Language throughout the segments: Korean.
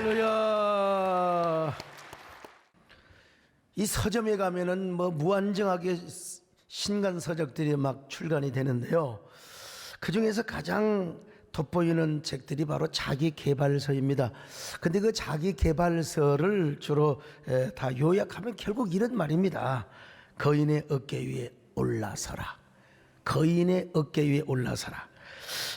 할렐루야. 이 서점에 가면은 뭐 무한정하게 신간 서적들이 막 출간이 되는데요. 그 중에서 가장 돋보이는 책들이 바로 자기 개발서입니다. 근데 그 자기 개발서를 주로 다 요약하면 결국 이런 말입니다. 거인의 어깨 위에 올라서라. 거인의 어깨 위에 올라서라.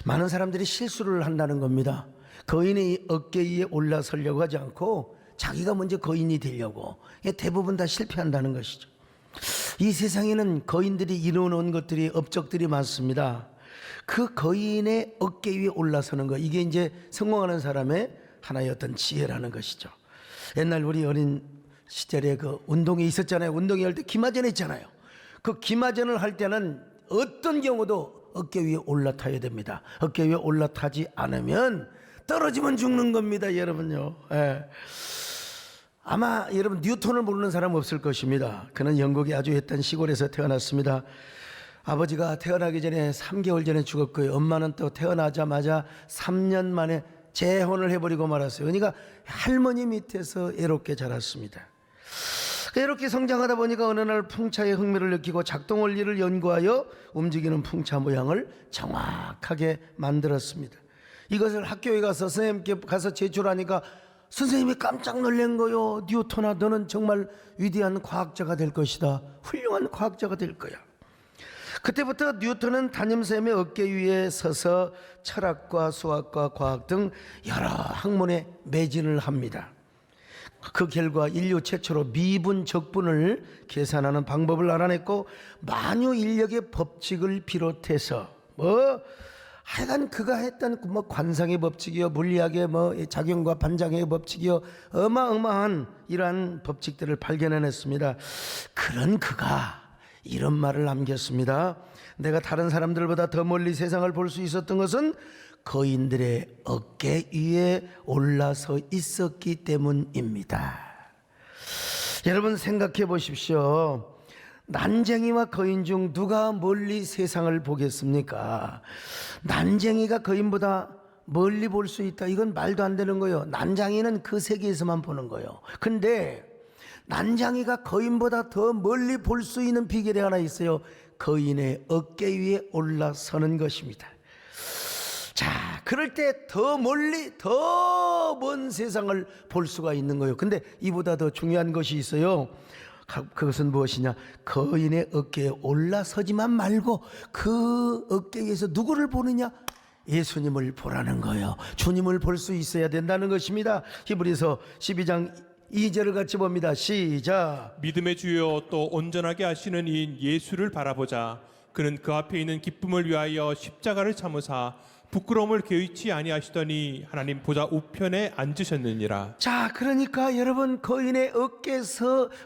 많은 사람들이 실수를 한다는 겁니다. 거인의 어깨 위에 올라서려고 하지 않고 자기가 먼저 거인이 되려고. 대부분 다 실패한다는 것이죠. 이 세상에는 거인들이 이루어놓은 것들이, 업적들이 많습니다. 그 거인의 어깨 위에 올라서는 것, 이게 이제 성공하는 사람의 하나의 어떤 지혜라는 것이죠. 옛날 우리 어린 시절에 그 운동이 있었잖아요. 운동회 할 때 기마전 했잖아요. 그 기마전을 할 때는 어떤 경우도 어깨 위에 올라타야 됩니다. 어깨 위에 올라타지 않으면 떨어지면 죽는 겁니다, 여러분요. 예. 아마 여러분 뉴턴을 모르는 사람 없을 것입니다. 그는 영국의 아주 외딴 시골에서 태어났습니다. 아버지가 태어나기 전에 3개월 전에 죽었고요. 엄마는 또 태어나자마자 3년 만에 재혼을 해버리고 말았어요. 그러니까 할머니 밑에서 애롭게 자랐습니다. 이렇게 성장하다 보니까 어느 날 풍차에 흥미를 느끼고 작동 원리를 연구하여 움직이는 풍차 모양을 정확하게 만들었습니다. 이것을 학교에 가서 선생님께 가서 제출하니까 선생님이 깜짝 놀란 거요. 뉴턴아, 너는 정말 위대한 과학자가 될 것이다. 훌륭한 과학자가 될 거야. 그때부터 뉴턴은 담임선생님의 어깨 위에 서서 철학과 수학과 과학 등 여러 학문에 매진을 합니다. 그 결과 인류 최초로 미분 적분을 계산하는 방법을 알아냈고, 만유인력의 법칙을 비롯해서 하여간 그가 했던 관상의 법칙이요, 물리학의 작용과 반작용의 법칙이요, 어마어마한 이러한 법칙들을 발견해냈습니다. 그런 그가 이런 말을 남겼습니다. 내가 다른 사람들보다 더 멀리 세상을 볼 수 있었던 것은 거인들의 어깨 위에 올라서 있었기 때문입니다. 여러분 생각해 보십시오. 난쟁이와 거인 중 누가 멀리 세상을 보겠습니까? 난쟁이가 거인보다 멀리 볼 수 있다, 이건 말도 안 되는 거예요. 난쟁이는 그 세계에서만 보는 거예요. 근데 난쟁이가 거인보다 더 멀리 볼 수 있는 비결이 하나 있어요. 거인의 어깨 위에 올라서는 것입니다. 자, 그럴 때 더 멀리, 더 먼 세상을 볼 수가 있는 거예요. 근데 이보다 더 중요한 것이 있어요. 그것은 무엇이냐? 거인의 어깨에 올라서지만 말고 그 어깨 위에서 누구를 보느냐? 예수님을 보라는 거예요. 주님을 볼 수 있어야 된다는 것입니다. 히브리서 12장 2절을 같이 봅니다. 시작. 믿음의 주요 또 온전하게 하시는 이인 예수를 바라보자. 그는 그 앞에 있는 기쁨을 위하여 십자가를 참으사 부끄러움을 개의치 아니하시더니 하나님 보좌 우편에 앉으셨느니라. 자, 그러니까 여러분, 거인의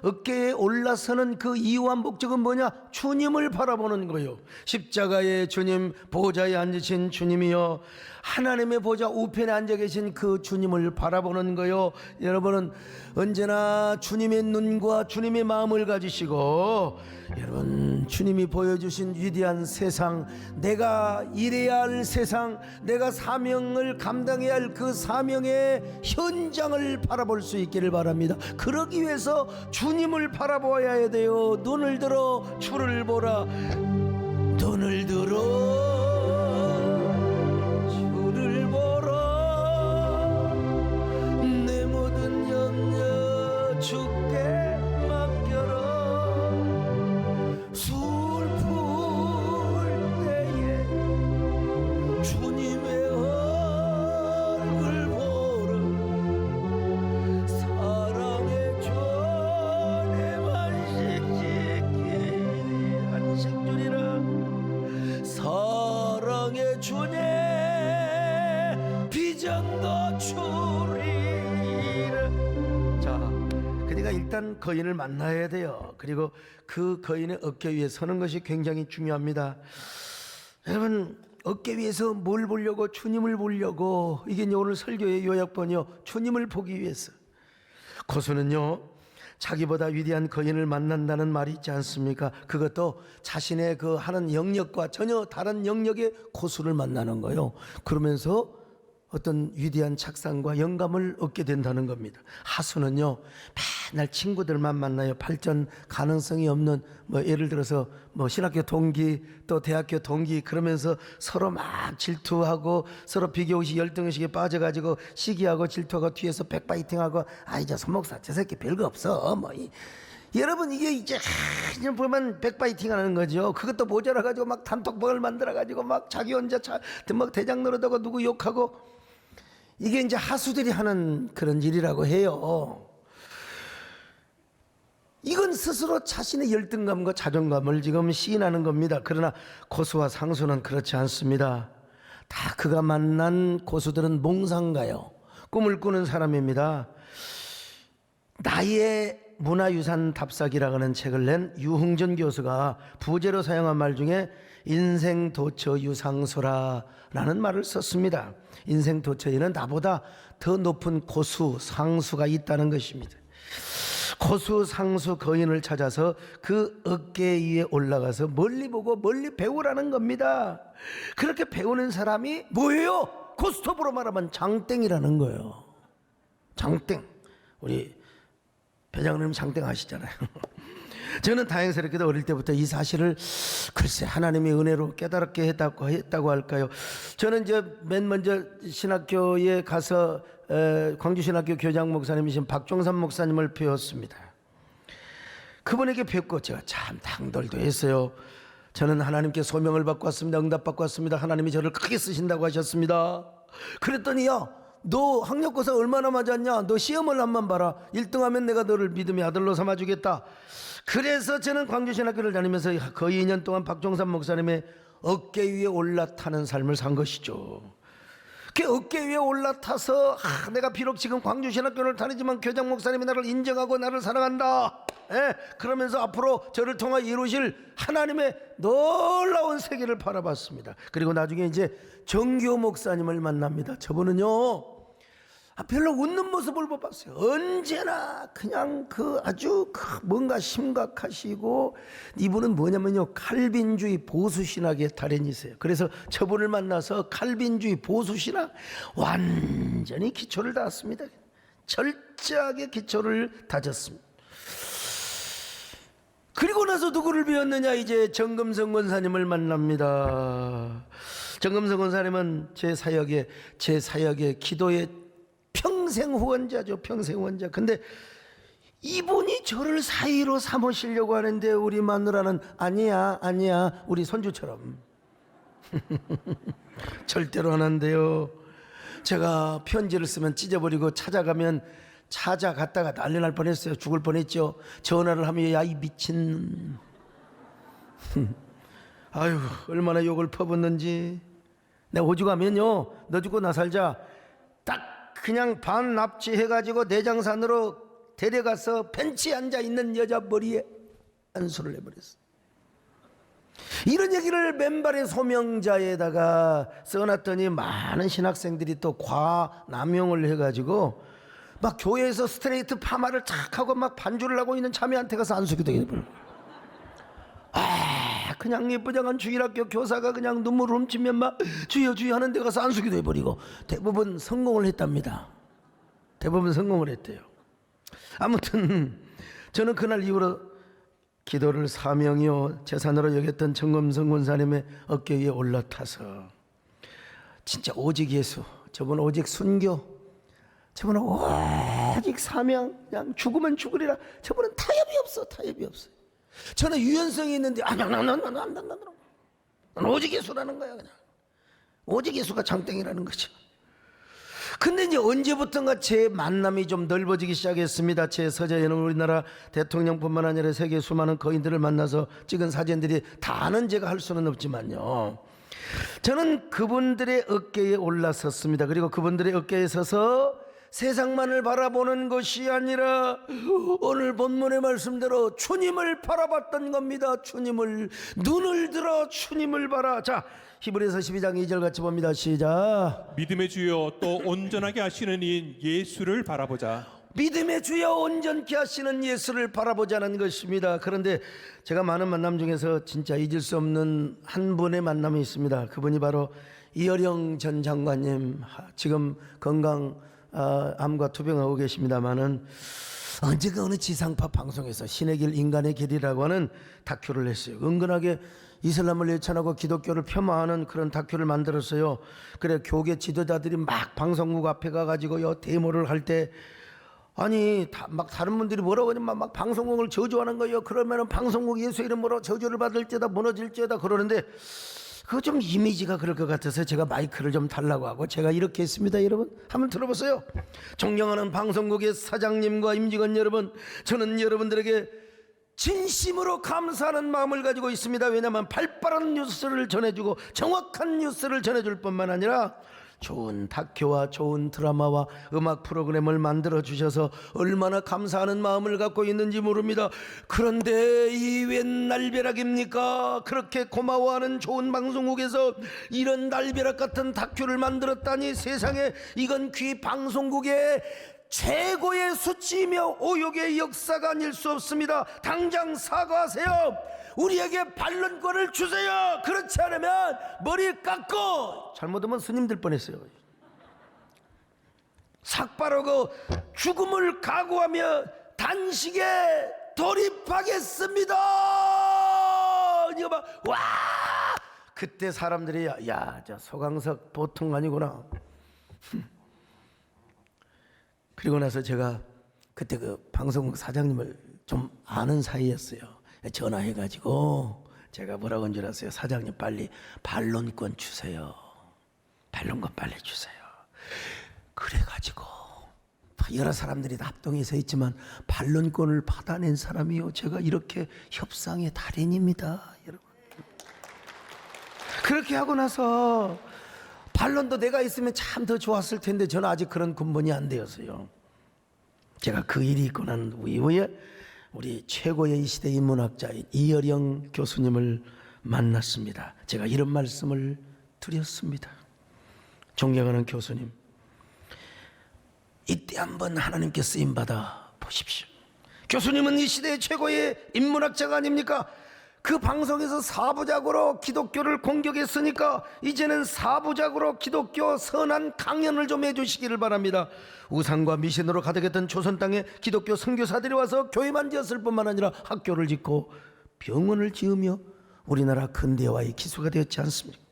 어깨에 올라서는 그 이유와 목적은 뭐냐? 주님을 바라보는 거예요. 십자가의 주님, 보좌에 앉으신 주님이요, 하나님의 보좌 우편에 앉아 계신 그 주님을 바라보는 거예요. 여러분은 언제나 주님의 눈과 주님의 마음을 가지시고, 여러분 주님이 보여주신 위대한 세상, 내가 일해야 할 세상, 내가 사명을 감당해야 할 그 사명의 현장을 바라볼 수 있기를 바랍니다. 그러기 위해서 주님을 바라보아야 돼요. 눈을 들어 주를 보라. 눈을 들어 주를 보라. 내 모든 염려 주께 맡겨라. 슬플 때에 주님의 얼굴 보라. 사랑의 전에만 시키니 한식 주리라. 사랑의 주님 비전도 주리라. 자, 그러니까 일단 거인을 만나야 돼요. 그리고 그 거인의 어깨 위에 서는 것이 굉장히 중요합니다. 여러분, 어깨 위에서 뭘 보려고? 주님을 보려고. 이게 오늘 설교의 요약본이요, 주님을 보기 위해서. 고수는요, 자기보다 위대한 거인을 만난다는 말이 있지 않습니까? 그것도 자신의 그 하는 영역과 전혀 다른 영역의 고수를 만나는 거예요. 그러면서 어떤 위대한 착상과 영감을 얻게 된다는 겁니다. 하수는요, 맨날 친구들만 만나요. 발전 가능성이 없는, 예를 들어서 신학교 동기 또 대학교 동기, 그러면서 서로 막 질투하고 서로 비교의식 열등의식에 빠져가지고 시기하고 질투하고 뒤에서 백바이팅하고, 이제 손목사 저 새끼 별거 없어 여러분, 이게 이제 그냥 보면 백바이팅 하는 거죠. 그것도 모자라가지고 막 단톡방을 만들어가지고 막 자기 혼자 막 대장 노릇하고 누구 욕하고, 이게 이제 하수들이 하는 그런 일이라고 해요. 이건 스스로 자신의 열등감과 자존감을 지금 시인하는 겁니다. 그러나 고수와 상수는 그렇지 않습니다. 다 그가 만난 고수들은 몽상가요, 꿈을 꾸는 사람입니다. 나의 문화유산 답사기라고 하는 책을 낸 유흥전 교수가 부제로 사용한 말 중에 인생도처 유상수라라는 말을 썼습니다. 인생도처에는 나보다 더 높은 고수, 상수가 있다는 것입니다. 고수, 상수, 거인을 찾아서 그 어깨 위에 올라가서 멀리 보고 멀리 배우라는 겁니다. 그렇게 배우는 사람이 뭐예요? 고스톱으로 말하면 장땡이라는 거예요. 장땡. 우리 배장님 장땡 아시잖아요. 저는 다행스럽게도 어릴 때부터 이 사실을 글쎄 하나님의 은혜로 깨달게 했다고 할까요? 저는 이제 맨 먼저 신학교에 가서 광주신학교 교장 목사님이신 박종삼 목사님을 배웠습니다. 그분에게 뵙고 제가 참 당돌도 했어요. 저는 하나님께 소명을 받고 왔습니다. 응답받고 왔습니다. 하나님이 저를 크게 쓰신다고 하셨습니다. 그랬더니 너 학력고사 얼마나 맞았냐? 너 시험을 한번 봐라. 1등하면 내가 너를 믿음의 아들로 삼아주겠다. 그래서 저는 광주신학교를 다니면서 거의 2년 동안 박종삼 목사님의 어깨 위에 올라타는 삶을 산 것이죠. 그 어깨 위에 올라타서 내가 비록 지금 광주신학교를 다니지만 교장 목사님이 나를 인정하고 나를 사랑한다, 그러면서 앞으로 저를 통해 이루실 하나님의 놀라운 세계를 바라봤습니다. 그리고 나중에 이제 정교 목사님을 만납니다. 저분은요, 별로 웃는 모습을 못 봤어요. 언제나 그냥 아주 뭔가 심각하시고, 이분은 뭐냐면요, 칼빈주의 보수신학의 달인이세요. 그래서 저분을 만나서 칼빈주의 보수신학 완전히 기초를 닿았습니다. 철저하게 기초를 다졌습니다. 그리고 나서 누구를 배웠느냐? 이제 정금성 권사님을 만납니다. 정금성 권사님은 제 사역의 기도의 평생 후원자죠. 평생 후원자. 근데 이분이 저를 사위로 삼으시려고 하는데 우리 마누라는 아니야 우리 손주처럼 절대로 안 한대요. 제가 편지를 쓰면 찢어버리고 찾아갔다가 난리 날 뻔했어요. 죽을 뻔했죠. 전화를 하면 야 이 미친 아유 얼마나 욕을 퍼붓는지. 내가 오죽하면요, 너 죽고 나 살자 딱 그냥 반 납치해가지고 내장산으로 데려가서 벤치에 앉아있는 여자 머리에 안수를 해버렸어. 이런 얘기를 맨발의 소명자에다가 써놨더니 많은 신학생들이 또 과남용을 해가지고 막 교회에서 스트레이트 파마를 착 하고 막 반주를 하고 있는 자매한테 가서 안수기도 해버려. 그냥 예쁘장한 주일학교 교사가 그냥 눈물을 훔치면 막 주여 주여 하는 데 가서 안수기도 해버리고, 대부분 성공을 했답니다. 대부분 성공을 했대요. 아무튼 저는 그날 이후로 기도를 사명이요 재산으로 여겼던 정금성 권사님의 어깨 위에 올라타서 진짜 오직 예수, 저분은 오직 순교, 저분은 오직 사명, 그냥 죽으면 죽으리라. 저분은 타협이 없어요. 저는 유연성이 있는데 난 오직 예수라는 거야. 그냥 오직 예수가 장땡이라는 거죠. 근데 이제 언제부턴가 제 만남이 좀 넓어지기 시작했습니다. 제 서재에는 우리나라 대통령뿐만 아니라 세계 수많은 거인들을 만나서 찍은 사진들이 다는 제가 할 수는 없지만요, 저는 그분들의 어깨에 올라섰습니다. 그리고 그분들의 어깨에 서서 세상만을 바라보는 것이 아니라 오늘 본문의 말씀대로 주님을 바라봤던 겁니다. 주님을, 눈을 들어 주님을 봐라. 자, 히브리서 12장 2절 같이 봅니다. 시작. 믿음의 주여 또 온전하게 하시는 이인 예수를 바라보자. 믿음의 주여 온전케 하시는 예수를 바라보자는 것입니다. 그런데 제가 많은 만남 중에서 진짜 잊을 수 없는 한 분의 만남이 있습니다. 그분이 바로 이어령 전 장관님, 지금 건강 암과 투병하고 계십니다마는 언제가 어느 지상파 방송에서 신의 길 인간의 길이라고 하는 다큐를 했어요. 은근하게 이슬람을 예찬하고 기독교를 폄하하는 그런 다큐를 만들었어요. 그래 교계 지도자들이 막 방송국 앞에 가가지고요 데모를 할 때 아니 막 다른 분들이 뭐라고 하냐면 막 방송국을 저주하는 거예요. 그러면은 방송국 예수 이름으로 저주를 받을지어다 무너질지어다 그러는데 그거 좀 이미지가 그럴 것 같아서 제가 마이크를 좀 달라고 하고 제가 이렇게 했습니다. 여러분 한번 들어보세요. 존경하는 방송국의 사장님과 임직원 여러분, 저는 여러분들에게 진심으로 감사하는 마음을 가지고 있습니다. 왜냐하면 발빠른 뉴스를 전해주고 정확한 뉴스를 전해줄 뿐만 아니라 좋은 다큐와 좋은 드라마와 음악 프로그램을 만들어 주셔서 얼마나 감사하는 마음을 갖고 있는지 모릅니다. 그런데 이 웬 날벼락입니까? 그렇게 고마워하는 좋은 방송국에서 이런 날벼락 같은 다큐를 만들었다니, 세상에 이건 귀 방송국의 최고의 수치이며 오욕의 역사가 아닐 수 없습니다. 당장 사과하세요. 우리에게 반론권을 주세요. 그렇지 않으면 머리 깎고, 잘못하면 스님 될 뻔했어요. 삭바르고 죽음을 각오하며 단식에 돌입하겠습니다. 이거 봐, 와! 그때 사람들이 야, 저 소강석 보통 아니구나. 그리고 나서 제가 그때 그 방송국 사장님을 좀 아는 사이였어요. 전화해가지고 제가 뭐라고 한 줄 아세요? 사장님 빨리 반론권 주세요. 반론권 빨리 주세요. 그래가지고 여러 사람들이 다 합동해서 있지만 반론권을 받아낸 사람이요, 제가 이렇게 협상의 달인입니다, 여러분. 그렇게 하고 나서 반론도 내가 있으면 참 더 좋았을 텐데 저는 아직 그런 군번이 안 되었어요. 제가 그 일이 있고 난 이후에 우리 최고의 이 시대 인문학자인 이어령 교수님을 만났습니다. 제가 이런 말씀을 드렸습니다. 존경하는 교수님, 이때 한번 하나님께 쓰임받아 보십시오. 교수님은 이 시대의 최고의 인문학자가 아닙니까? 그 방송에서 사부작으로 기독교를 공격했으니까 이제는 사부작으로 기독교 선한 강연을 좀 해주시기를 바랍니다. 우상과 미신으로 가득했던 조선 땅에 기독교 선교사들이 와서 교회만 지었을 뿐만 아니라 학교를 짓고 병원을 지으며 우리나라 근대화의 기수가 되었지 않습니까?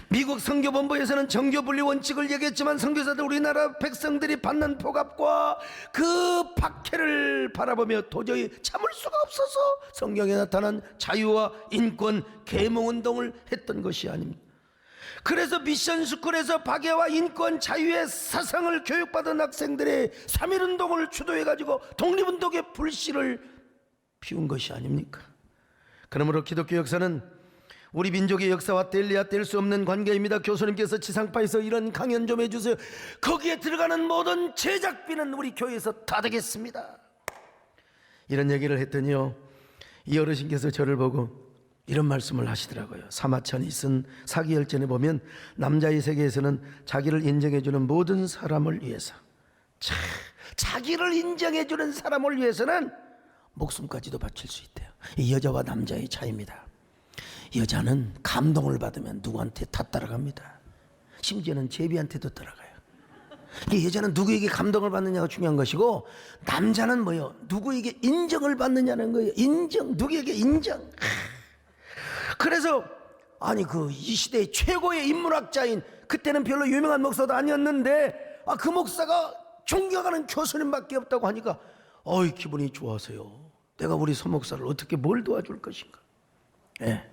미국 선교본부에서는 정교분리 원칙을 얘기했지만 선교사들, 우리나라 백성들이 받는 폭압과 그 박해를 바라보며 도저히 참을 수가 없어서 성경에 나타난 자유와 인권 계몽운동을 했던 것이 아닙니다. 그래서 미션스쿨에서 박애와 인권 자유의 사상을 교육받은 학생들의 3.1운동을 주도해가지고 독립운동의 불씨를 피운 것이 아닙니까? 그러므로 기독교 역사는 우리 민족의 역사와 뗄래야 뗄 수 없는 관계입니다. 교수님께서 지상파에서 이런 강연 좀 해주세요. 거기에 들어가는 모든 제작비는 우리 교회에서 다 되겠습니다. 이런 얘기를 했더니요, 이 어르신께서 저를 보고 이런 말씀을 하시더라고요. 사마천이 쓴 사기열전에 보면 남자의 세계에서는 자기를 인정해주는 모든 사람을 위해서, 자기를 인정해주는 사람을 위해서는 목숨까지도 바칠 수 있대요. 이 여자와 남자의 차이입니다. 여자는 감동을 받으면 누구한테 다 따라갑니다. 심지어는 제비한테도 따라가요. 여자는 누구에게 감동을 받느냐가 중요한 것이고, 남자는 뭐요? 누구에게 인정을 받느냐는 거예요. 인정, 누구에게 인정. 그래서 아니 이 시대의 최고의 인문학자인, 그때는 별로 유명한 목사도 아니었는데 그 목사가 존경하는 교수님밖에 없다고 하니까 어이 기분이 좋아서요. 내가 우리 소목사를 어떻게 뭘 도와줄 것인가. 예.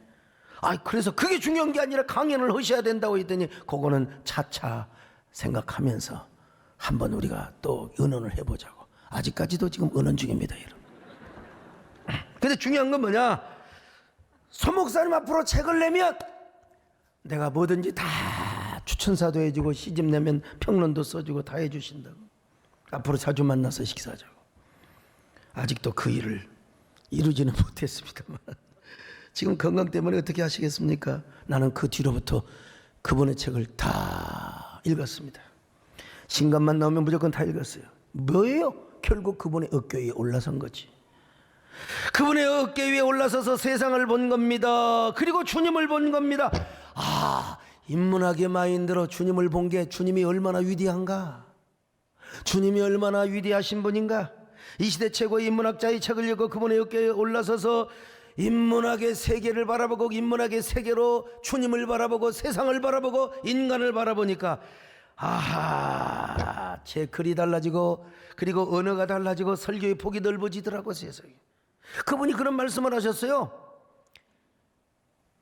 그래서 그게 중요한 게 아니라 강연을 하셔야 된다고 했더니 그거는 차차 생각하면서 한번 우리가 또 의논을 해보자고. 아직까지도 지금 의논 중입니다, 여러분. 근데 중요한 건 뭐냐? 소목사님 앞으로 책을 내면 내가 뭐든지 다 추천사도 해주고 시집 내면 평론도 써주고 다 해주신다고. 앞으로 자주 만나서 식사하자고. 아직도 그 일을 이루지는 못했습니다만 지금 건강 때문에 어떻게 하시겠습니까? 나는 그 뒤로부터 그분의 책을 다 읽었습니다. 신간만 나오면 무조건 다 읽었어요. 뭐예요? 결국 그분의 어깨 위에 올라선 거지. 그분의 어깨 위에 올라서서 세상을 본 겁니다. 그리고 주님을 본 겁니다. 아, 인문학의 마인드로 주님을 본 게 주님이 얼마나 위대한가, 주님이 얼마나 위대하신 분인가. 이 시대 최고의 인문학자의 책을 읽고 그분의 어깨에 올라서서 인문학의 세계를 바라보고 인문학의 세계로 주님을 바라보고 세상을 바라보고 인간을 바라보니까 아하, 제 글이 달라지고 그리고 언어가 달라지고 설교의 폭이 넓어지더라고 세상에. 그분이 그런 말씀을 하셨어요.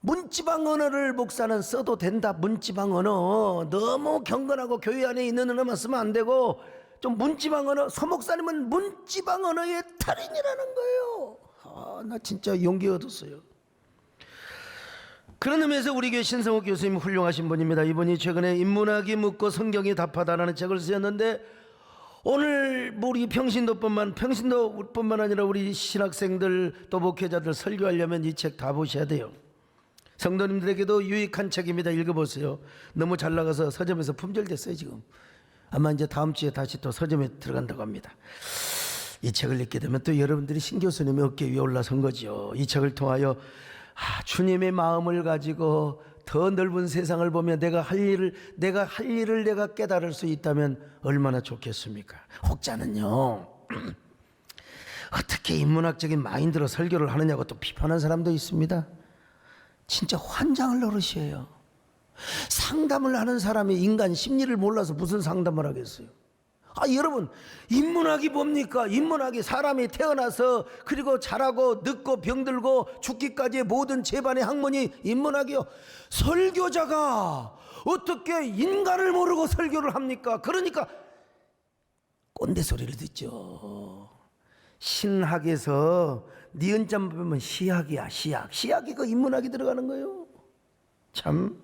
문지방 언어를 목사는 써도 된다. 문지방 언어 너무 경건하고 교회 안에 있는 언어만 쓰면 안 되고 좀 문지방 언어, 서목사님은 문지방 언어의 달인이라는 거예요. 아, 나 진짜 용기 얻었어요. 그런 의미에서 우리 교회 신성욱 교수님 훌륭하신 분입니다. 이분이 최근에 인문학이 묻고 성경이 답하다라는 책을 쓰셨는데 오늘 우리 평신도뿐만 아니라 우리 신학생들 또 목회자들 설교하려면 이 책 다 보셔야 돼요. 성도님들에게도 유익한 책입니다. 읽어보세요. 너무 잘 나가서 서점에서 품절됐어요 지금. 아마 이제 다음 주에 다시 또 서점에 들어간다고 합니다. 이 책을 읽게 되면 또 여러분들이 신 교수님의 어깨 위에 올라선 거죠. 이 책을 통하여 주님의 마음을 가지고 더 넓은 세상을 보며 내가 할 일을 내가 깨달을 수 있다면 얼마나 좋겠습니까? 혹자는요 어떻게 인문학적인 마인드로 설교를 하느냐고 또 비판하는 사람도 있습니다. 진짜 환장을 노릇이에요. 상담을 하는 사람이 인간 심리를 몰라서 무슨 상담을 하겠어요? 여러분, 인문학이 뭡니까? 인문학이 사람이 태어나서 그리고 자라고 늙고 병들고 죽기까지의 모든 재반의 학문이 인문학이요. 설교자가 어떻게 인간을 모르고 설교를 합니까? 그러니까 꼰대 소리를 듣죠. 신학에서 니은자 보면 시학이야. 시학이 그 인문학이 들어가는 거예요. 참,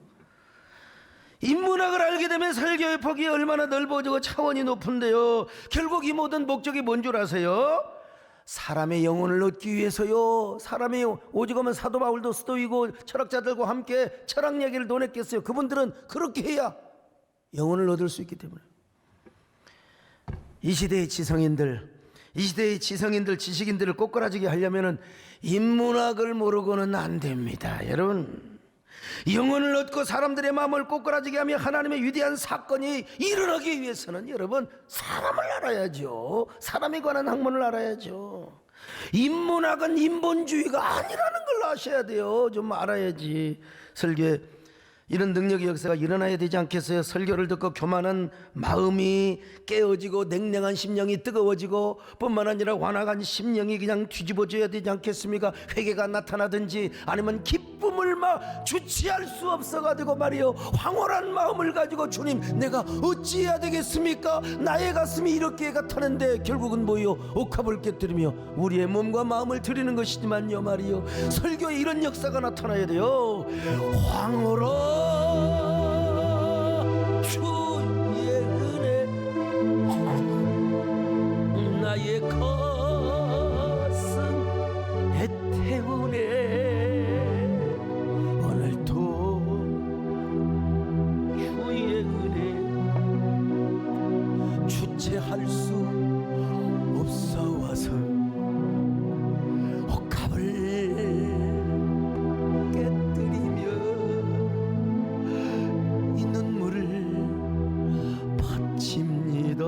인문학을 알게 되면 설교의 폭이 얼마나 넓어지고 차원이 높은데요. 결국 이 모든 목적이 뭔 줄 아세요? 사람의 영혼을 얻기 위해서요. 오직 오면 사도 바울도 스토이고 철학자들과 함께 철학 얘기를 논했겠어요. 그분들은 그렇게 해야 영혼을 얻을 수 있기 때문에. 이 시대의 지성인들, 지식인들을 꼬꾸라지게 하려면 인문학을 모르고는 안 됩니다. 여러분, 영혼을 얻고 사람들의 마음을 꼬꾸라지게 하며 하나님의 위대한 사건이 일어나기 위해서는 여러분 사람을 알아야죠. 사람에 관한 학문을 알아야죠. 인문학은 인본주의가 아니라는 걸 아셔야 돼요. 좀 알아야지 설교에 이런 능력의 역사가 일어나야 되지 않겠어요? 설교를 듣고 교만한 마음이 깨어지고 냉랭한 심령이 뜨거워지고 뿐만 아니라 완악한 심령이 그냥 뒤집어져야 되지 않겠습니까? 회개가 나타나든지 아니면 기쁨을 막 주체할 수 없어가지고 말이요, 황홀한 마음을 가지고 주님 내가 어찌해야 되겠습니까? 나의 가슴이 이렇게 같았는데 결국은 뭐요? 옥합을 깨뜨리며 우리의 몸과 마음을 드리는 것이지만요 말이요, 설교에 이런 역사가 나타나야 돼요. 황홀한 주의 은혜 나의 가슴 애태우네. 오늘도 주의 은혜 주체할 수 없어 와서 옥합을 깨뜨리며 이 눈물을 바칩니다.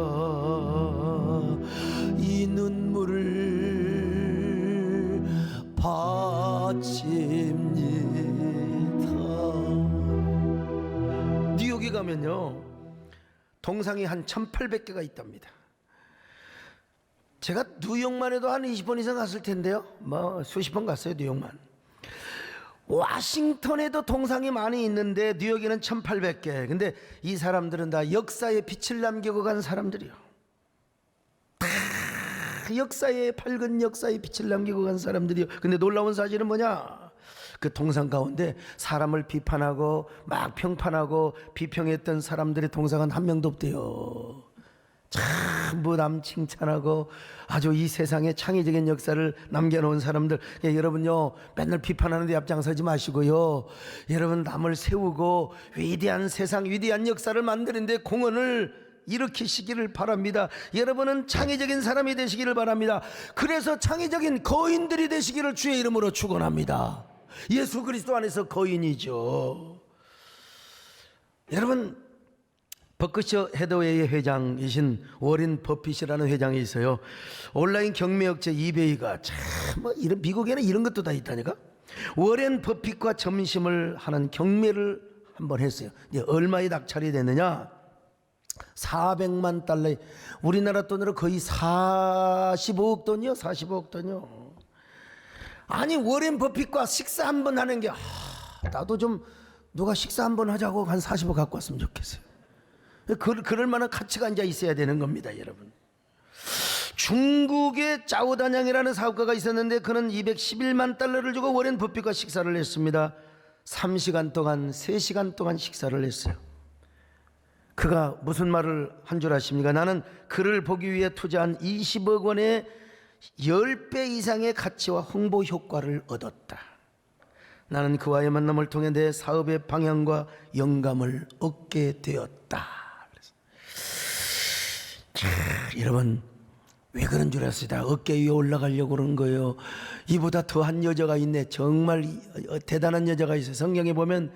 이 눈물을 바칩니다. 뉴욕에 가면요 동상이 한 1800개가 있답니다. 제가 뉴욕만 해도 한 20번 이상 갔을 텐데요, 뭐 수십 번 갔어요. 뉴욕만. 워싱턴에도 동상이 많이 있는데 뉴욕에는 1800개. 근데 이 사람들은 다 역사의 빛을 남기고 간 사람들이요. 다 역사의 밝은 역사의 빛을 남기고 간 사람들이요. 근데 놀라운 사실은 뭐냐? 그 동상 가운데 사람을 비판하고 막 평판하고 비평했던 사람들의 동상은 한 명도 없대요. 전부 남 칭찬하고 아주 이 세상에 창의적인 역사를 남겨놓은 사람들. 여러분요 맨날 비판하는 데 앞장서지 마시고요, 여러분 남을 세우고 위대한 세상 위대한 역사를 만드는데 공헌을 일으키시기를 바랍니다. 여러분은 창의적인 사람이 되시기를 바랍니다. 그래서 창의적인 거인들이 되시기를 주의 이름으로 축원합니다. 예수 그리스도 안에서 거인이죠. 여러분, 버크셔 해더웨이의 회장이신 워렌 버핏이라는 회장이 있어요. 온라인 경매업체 이베이가 이런 미국에는 이런 것도 다 있다니까. 워렌 버핏과 점심을 하는 경매를 한번 했어요. 이제 얼마에 낙찰이 됐느냐? 400만 달러, 우리나라 돈으로 거의 45억 돈이요. 45억 돈이요. 아니, 워렌 버핏과 식사 한번 하는 게 나도 좀 누가 식사 한번 하자고 한 40억 갖고 왔으면 좋겠어요. 그럴 만한 가치가 이제 있어야 되는 겁니다, 여러분. 중국의 짜오다냥이라는 사업가가 있었는데 그는 211만 달러를 주고 워렌 버핏과 식사를 했습니다. 3시간 동안 3시간 동안 식사를 했어요. 그가 무슨 말을 한 줄 아십니까? 나는 그를 보기 위해 투자한 20억 원의 10배 이상의 가치와 홍보 효과를 얻었다. 나는 그와의 만남을 통해 내 사업의 방향과 영감을 얻게 되었다. 여러분, 왜 그런 줄 아십니까? 어깨 위에 올라가려고 그러는 거예요. 이보다 더한 여자가 있네. 정말 대단한 여자가 있어요. 성경에 보면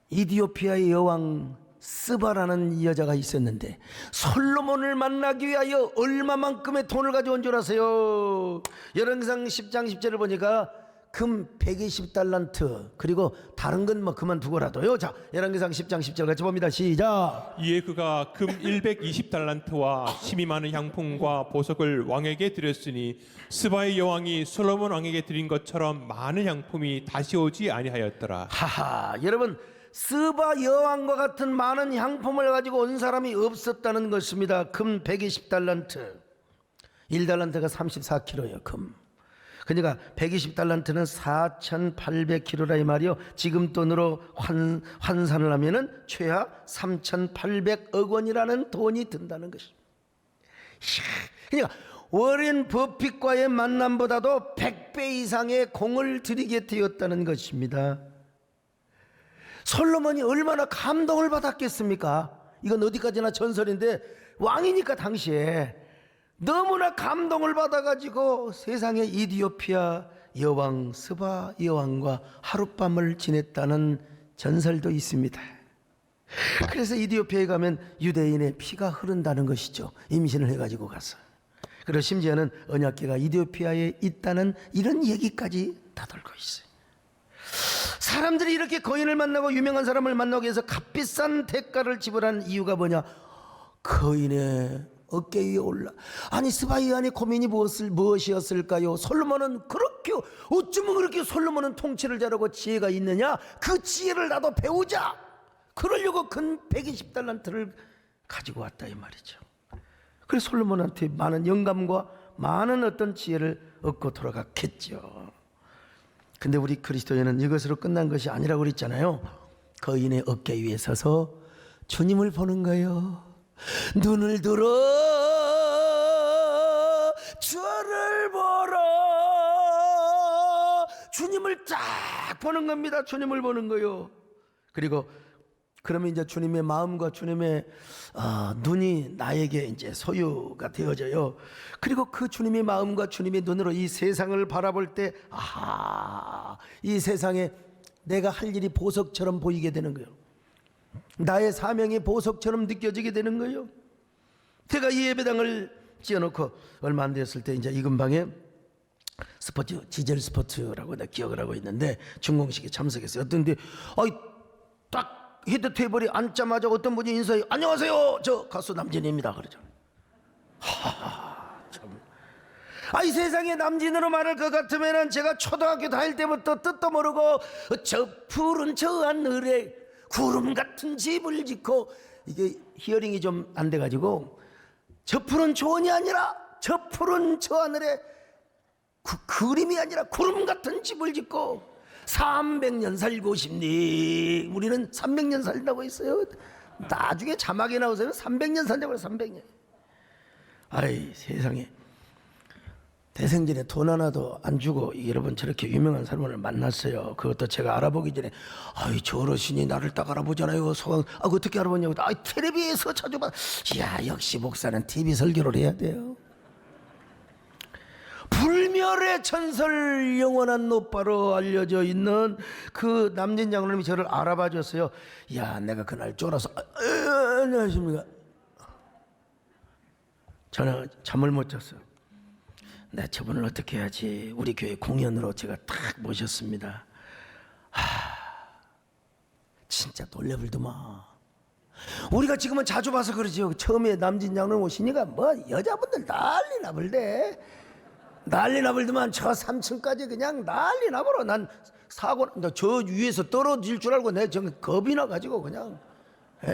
이디오피아의 여왕 스바라는 여자가 있었는데 솔로몬을 만나기 위하여 얼마만큼의 돈을 가져온 줄 아세요? 열왕기상 10장 10절을 보니까 금 120달란트, 그리고 다른 건 뭐 그만두고라도요. 자, 열왕기상 10장 10절 같이 봅니다. 시작. 이에 그가 금 120달란트와 심이 많은 향품과 보석을 왕에게 드렸으니 스바의 여왕이 솔로몬 왕에게 드린 것처럼 많은 향품이 다시 오지 아니하였더라. 하하, 여러분, 스바 여왕과 같은 많은 향품을 가지고 온 사람이 없었다는 것입니다. 금 120달란트, 1달란트가 34kg예요. 금. 그러니까 120달란트는 4,800kg라 이 말이요. 지금 돈으로 환산을 하면은 최하 3,800억 원이라는 돈이 든다는 것입니다. 그러니까 워렌 버핏과의 만남보다도 100배 이상의 공을 들이게 되었다는 것입니다. 솔로몬이 얼마나 감동을 받았겠습니까? 이건 어디까지나 전설인데 왕이니까 당시에 너무나 감동을 받아가지고 세상의 이디오피아 여왕 스바 여왕과 하룻밤을 지냈다는 전설도 있습니다. 그래서 이디오피아에 가면 유대인의 피가 흐른다는 것이죠. 임신을 해가지고 가서. 그리고 심지어는 언약궤가 이디오피아에 있다는 이런 얘기까지 다 돌고 있어요. 사람들이 이렇게 거인을 만나고 유명한 사람을 만나기 위해서 값비싼 대가를 지불한 이유가 뭐냐? 거인의 어깨 위에 올라. 아니, 스바이안의 고민이 무엇이었을까요? 솔로몬은 그렇게, 어쩌면 그렇게 솔로몬은 통치를 잘하고 지혜가 있느냐? 그 지혜를 나도 배우자. 그러려고 근 120달란트를 가지고 왔다 이 말이죠. 그래서 솔로몬한테 많은 영감과 많은 어떤 지혜를 얻고 돌아갔겠죠. 근데 우리 그리스도인은 이것으로 끝난 것이 아니라고 그랬잖아요. 거인의 어깨 위에 서서 주님을 보는 거예요. 눈을 들어 저를 보러, 주님을 쫙 보는 겁니다. 주님을 보는 거요. 그리고 그러면 이제 주님의 마음과 주님의 눈이 나에게 이제 소유가 되어져요. 그리고 그 주님의 마음과 주님의 눈으로 이 세상을 바라볼 때, 이 세상에 내가 할 일이 보석처럼 보이게 되는 거예요. 나의 사명이 보석처럼 느껴지게 되는 거예요. 제가 이 예배당을 지어놓고 얼마 안 됐을 때 이제 이 근방에 스포츠, 지젤 스포츠라고 내가 기억을 하고 있는데 준공식에 참석했어요. 어떤데 딱 헤드 테이블에 앉자마자 어떤 분이 인사해요. 안녕하세요, 저 가수 남진입니다. 그러죠. 참. 이 세상에 남진으로 말할 것 같으면은 제가 초등학교 다닐 때부터 뜻도 모르고 저 푸른 저 하늘에 구름 같은 집을 짓고, 이게 히어링이 좀 안 돼가지고 저 푸른 초원이 아니라 저 푸른 저 하늘에 그림이 아니라 구름 같은 집을 짓고 300년 살고 싶니? 우리는 300년 살다고 했어요. 나중에 자막에 나오세요. 300년 산다고 해요. 300년. 아이 세상에. 대생전에 돈 하나도 안 주고 여러분 저렇게 유명한 사람을 만났어요. 그것도 제가 알아보기 전에 아이 저 어르신이 나를 딱 알아보잖아요. 소강 어떻게 알아보냐고. 아 텔레비에서 자주 봐. 야 역시 목사는 TV 설교를 해야 돼요. 불멸의 전설 영원한 노빠로 알려져 있는 그 남진 장로님이 저를 알아봐 줬어요. 야 내가 그날 쫄아서 안녕하십니까. 저는 잠을 못 잤어요. 내 저분을 어떻게 해야지. 우리 교회 공연으로 제가 딱 모셨습니다. 진짜 놀래불더만. 우리가 지금은 자주 봐서 그러지요. 처음에 남진 장로님 오시니까 뭐 여자분들 난리 나불대. 난리 나불더만. 저 3층까지 그냥 난리 나버려. 난 사고 저 위에서 떨어질 줄 알고 내 정 겁이 나가지고 그냥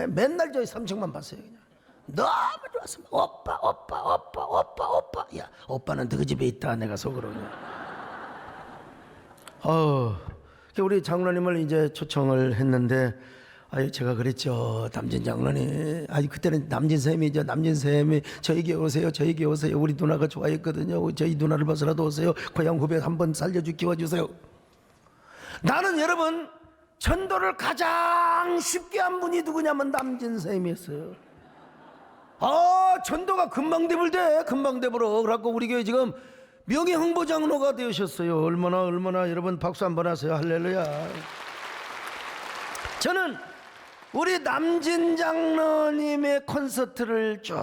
맨날 저 3층만 봤어요. 그냥 너무 좋았어. 오빠. 야 오빠는 너희 집에 있다. 내가 속으로. 우리 장로님을 이제 초청을 했는데 제가 그랬죠. 남진 장로님. 그때는 남진 쌤이죠. 남진 쌤이 저에게 오세요. 우리 누나가 좋아했거든요. 저희 누나를 봐서라도 오세요. 고향 후배 한번 살려주 키워주세요. 나는 여러분 전도를 가장 쉽게 한 분이 누구냐면 남진 쌤이었어요. 전도가 금방 되불대. 금방 되불어. 그래갖고 우리 교회 지금 명예 홍보장로가 되셨어요. 얼마나 여러분 박수 한번 하세요. 할렐루야. 저는 우리 남진 장로님의 콘서트를 쭉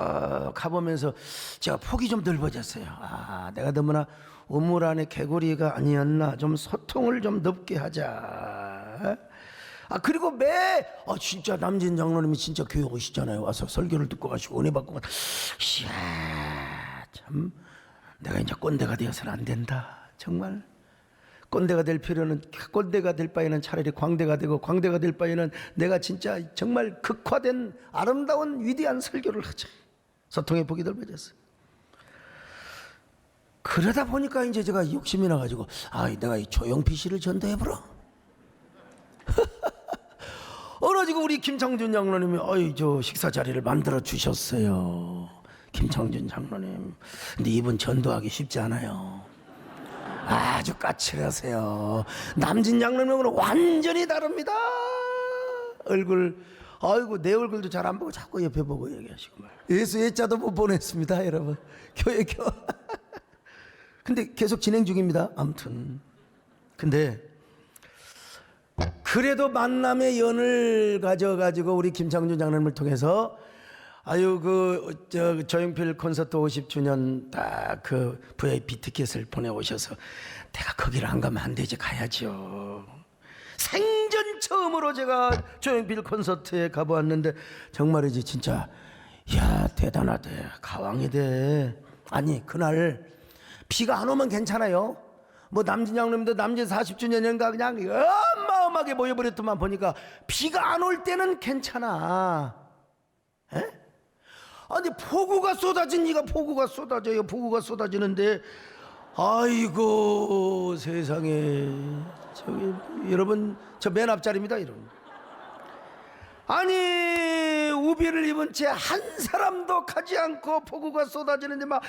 가보면서 제가 폭이 좀 넓어졌어요. 내가 너무나 우물 안에 개구리가 아니었나. 좀 소통을 좀 넓게 하자. 그리고 진짜 남진 장로님이 진짜 교회 오시잖아요. 와서 설교를 듣고 가시고 은혜 받고. 이야 참 내가 이제 꼰대가 되어서는 안 된다. 정말 꼰대가 될 필요는, 꼰대가 될 바에는 차라리 광대가 되고, 광대가 될 바에는 내가 진짜 정말 극화된 아름다운 위대한 설교를 하자. 소통의 복이 넓어졌어요. 그러다 보니까 이제 제가 욕심이 나가지고 내가 이 조용필 씨를 전도해보라. 어러지고 우리 김창준 장로님이 저 식사 자리를 만들어 주셨어요. 김창준 장로님. 근데 이분 전도하기 쉽지 않아요. 아주 까칠하세요. 남진 장로님은 완전히 다릅니다. 얼굴 내 얼굴도 잘 안 보고 자꾸 옆에 보고 얘기하시고 예수 예자도 못 보냈습니다. 여러분 교회 근데 계속 진행 중입니다. 아무튼 근데 그래도 만남의 연을 가져가지고 우리 김창준 장로님을 통해서 조용필 콘서트 50주년 딱 그 VIP 티켓을 보내오셔서 내가 거기를 안 가면 안 되지. 가야죠. 생전 처음으로 제가 조용필 콘서트에 가보았는데 정말이지 진짜 야 대단하대. 가왕이 돼. 그날 비가 안 오면 괜찮아요. 뭐 남진 장로님도 남진 40주년인가 그냥 어마어마하게 모여버렸더만 보니까 비가 안 올 때는 괜찮아. 폭우가 쏟아지니까 폭우가 쏟아져요. 폭우가 쏟아지는데 아이고 세상에. 저기 여러분 저 맨 앞자리입니다. 여러분. 우비를 입은 채 한 사람도 가지 않고 폭우가 쏟아지는데 막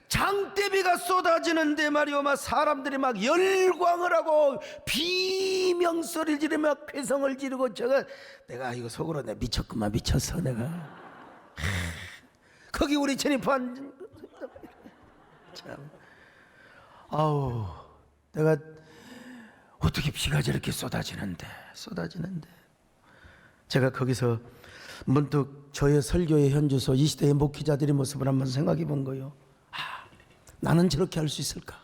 장대비가 쏟아지는데 말이요. 막 사람들이 막 열광을 하고 비명소리를 지르며 막 괴성을 지르고 내가 이거 속으로 내가 미쳤어 내가. 거기 우리 진입한 참 내가 어떻게 비가 저렇게 쏟아지는데 제가 거기서 문득 저의 설교의 현주소 이 시대의 목회자들의 모습을 한번 생각해 본 거예요. 나는 저렇게 할 수 있을까?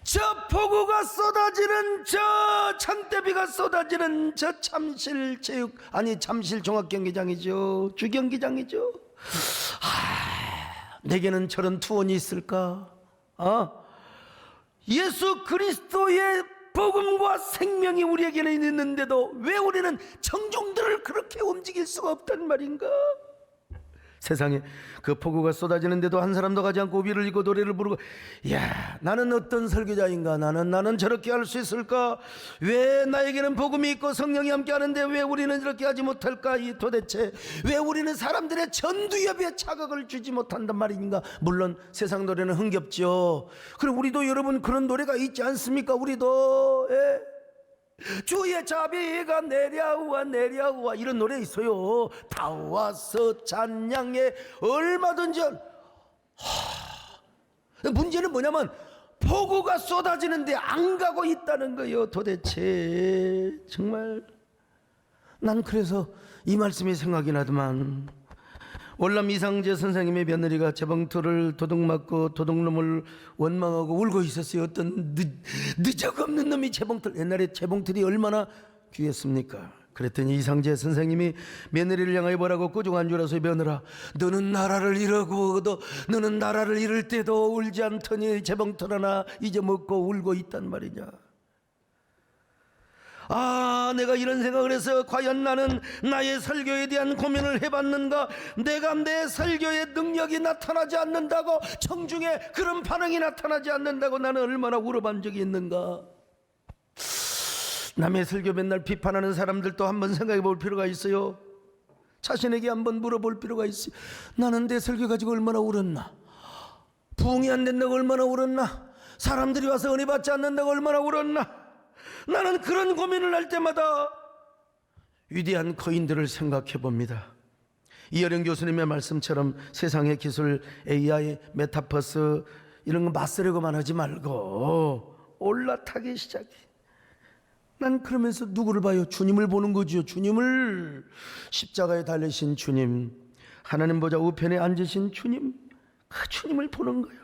저 폭우가 쏟아지는 저 장대비가 쏟아지는 저 잠실 종합경기장이죠. 주경기장이죠. 내게는 저런 투혼이 있을까? 예수 그리스도의 복음과 생명이 우리에게는 있는데도 왜 우리는 청중들을 그렇게 움직일 수가 없단 말인가? 세상에 그 폭우가 쏟아지는데도 한 사람도 가지 않고 우비를 입고 노래를 부르고, 야, 나는 어떤 설교자인가? 나는 저렇게 할 수 있을까? 왜 나에게는 복음이 있고 성령이 함께하는데 왜 우리는 이렇게 하지 못할까? 이 도대체 왜 우리는 사람들의 전두엽에 자극을 주지 못한단 말인가? 물론 세상 노래는 흥겹죠. 그럼 우리도 여러분 그런 노래가 있지 않습니까? 우리도 주의 자비가 내려와 이런 노래 있어요. 다 와서 찬양해 얼마든지. 문제는 뭐냐면 폭우가 쏟아지는데 안 가고 있다는 거예요. 도대체 정말 난 그래서 이 말씀이 생각이 나더만. 월남 이상재 선생님의 며느리가 재봉틀을 도둑맞고 도둑놈을 원망하고 울고 있었어요. 어떤 느적없는 놈이 재봉틀, 옛날에 재봉틀이 얼마나 귀했습니까? 그랬더니 이상재 선생님이 며느리를 향하여 뭐라고 꾸중한 줄 아세요? 며느라, 너는 나라를 잃어고도 너는 나라를 잃을 때도 울지 않더니 재봉틀 하나 잊어먹고 울고 있단 말이냐. 내가 이런 생각을 해서 과연 나는 나의 설교에 대한 고민을 해봤는가? 내가 내 설교의 능력이 나타나지 않는다고, 청중에 그런 반응이 나타나지 않는다고 나는 얼마나 울어본 적이 있는가? 남의 설교 맨날 비판하는 사람들도 한번 생각해 볼 필요가 있어요. 자신에게 한번 물어볼 필요가 있어요. 나는 내 설교 가지고 얼마나 울었나? 부흥이 안 된다고 얼마나 울었나? 사람들이 와서 은혜 받지 않는다고 얼마나 울었나? 나는 그런 고민을 할 때마다 위대한 거인들을 생각해 봅니다. 이어령 교수님의 말씀처럼 세상의 기술, AI, 메타버스 이런 거 맞서려고만 하지 말고 올라타기 시작해. 난 그러면서 누구를 봐요? 주님을 보는 거죠. 주님을, 십자가에 달리신 주님, 하나님 보좌 우편에 앉으신 주님, 그 주님을 보는 거예요.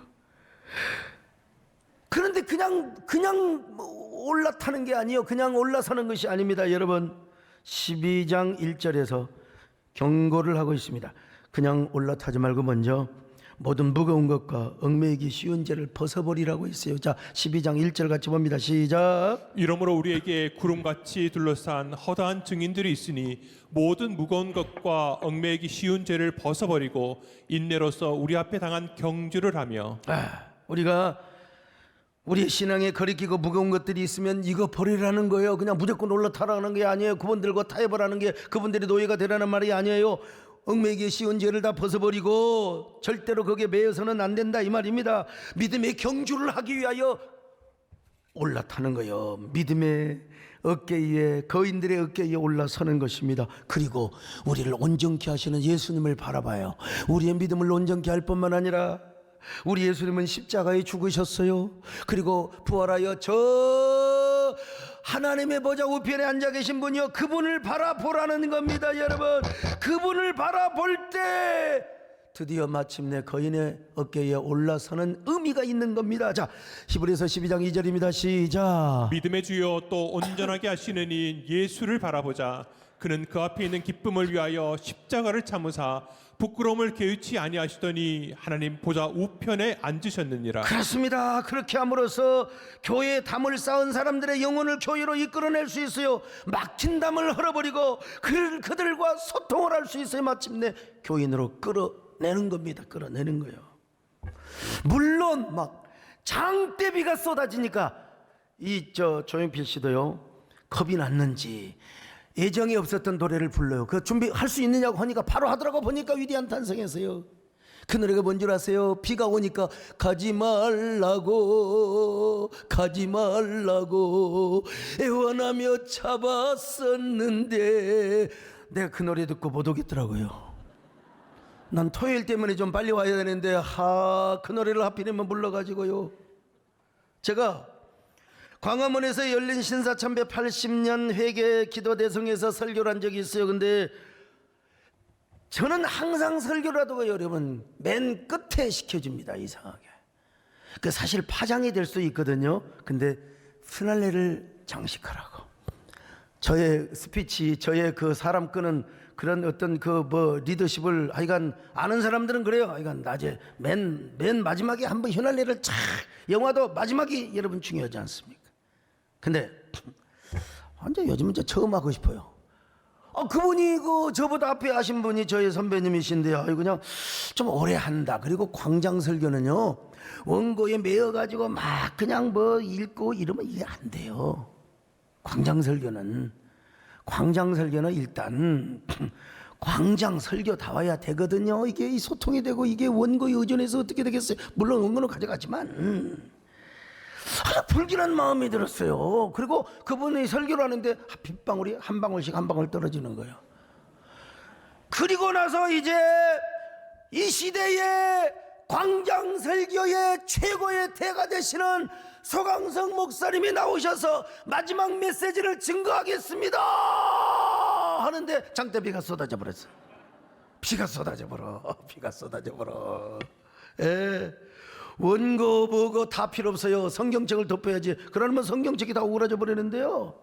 그런데 그냥 올라타는 게 아니에요. 그냥 올라서는 것이 아닙니다. 여러분, 12장 1절에서 경고를 하고 있습니다. 그냥 올라타지 말고 먼저 모든 무거운 것과 얽매이기 쉬운 죄를 벗어버리라고 했어요. 자, 12장 1절 같이 봅니다. 시작. 이러므로 우리에게 구름같이 둘러싼 허다한 증인들이 있으니 모든 무거운 것과 얽매이기 쉬운 죄를 벗어버리고 인내로서 우리 앞에 당한 경주를 하며. 우리가 우리의 신앙에 거리끼고 무거운 것들이 있으면 이거 버리라는 거예요. 그냥 무조건 올라타라는 게 아니에요. 그분들과 타협하라는 게, 그분들이 노예가 되라는 말이 아니에요. 얽매이기 쉬운 죄를 다 벗어버리고 절대로 거기에 매여서는 안 된다 이 말입니다. 믿음의 경주를 하기 위하여 올라타는 거예요. 믿음의 어깨 위에, 거인들의 어깨 위에 올라서는 것입니다. 그리고 우리를 온전케 하시는 예수님을 바라봐요. 우리의 믿음을 온전케 할 뿐만 아니라 우리 예수님은 십자가에 죽으셨어요. 그리고 부활하여 저 하나님의 보좌 우편에 앉아 계신 분이요, 그분을 바라보라는 겁니다. 여러분, 그분을 바라볼 때 드디어 마침내 거인의 어깨에 올라서는 의미가 있는 겁니다. 자, 히브리서 12장 2절입니다. 시작. 믿음의 주여 또 온전하게 하시는 이 예수를 바라보자. 그는 그 앞에 있는 기쁨을 위하여 십자가를 참으사 부끄러움을 개의치 아니하시더니 하나님 보좌 우편에 앉으셨느니라. 그렇습니다. 그렇게 함으로써 교회에 담을 쌓은 사람들의 영혼을 교회로 이끌어낼 수 있어요. 막힌 담을 헐어버리고 그들과 소통을 할 수 있어요. 마침내 교인으로 끌어내는 겁니다. 끌어내는 거예요. 물론 막 장대비가 쏟아지니까 조용필 씨도요, 겁이 났는지 예정이 없었던 노래를 불러요. 그 준비할 수 있느냐고 하니까 바로 하더라고. 보니까 위대한 탄성했어요. 그 노래가 뭔 줄 아세요? 비가 오니까 가지 말라고 애원하며 잡았었는데, 내가 그 노래 듣고 못 오겠더라고요. 난 토요일 때문에 좀 빨리 와야 되는데 그 노래를 하필이면 불러가지고요. 제가 광화문에서 열린 신사참배 80년 회개 기도 대성에서 설교를 한 적이 있어요. 근데 저는 항상 설교를 하다가 여러분 맨 끝에 시켜줍니다. 이상하게. 그 사실 파장이 될 수 있거든요. 근데 피날레를 장식하라고. 저의 스피치, 저의 그 사람 끄는 그런 어떤 리더십을 하여간 아는 사람들은 그래요. 하여간 낮에 맨 마지막에 한번 피날레를 착, 영화도 마지막이 여러분 중요하지 않습니까? 근데 완전 요즘은 처음 하고 싶어요. 그분이 저보다 앞에 하신 분이 저의 선배님이신데요. 그냥 좀 오래 한다. 그리고 광장 설교는요, 원고에 매여가지고 막 그냥 읽고 이러면 이게 안 돼요. 광장 설교는 일단 광장 설교 다 와야 되거든요. 이게 이 소통이 되고 이게 원고에 의존해서 어떻게 되겠어요? 물론 원고는 가져가지만 불길한 마음이 들었어요. 그리고 그분이 설교를 하는데 빗방울이 한 방울씩 한 방울 떨어지는 거예요. 그리고 나서 이제 이 시대의 광장 설교의 최고의 대가 되시는 서강석 목사님이 나오셔서 마지막 메시지를 증거하겠습니다 하는데 장대비가 쏟아져 버렸어. 비가 쏟아져 버려. 원고 보고 다 필요 없어요. 성경책을 덮어야지. 그러면 성경책이 다 오그라져 버리는데요.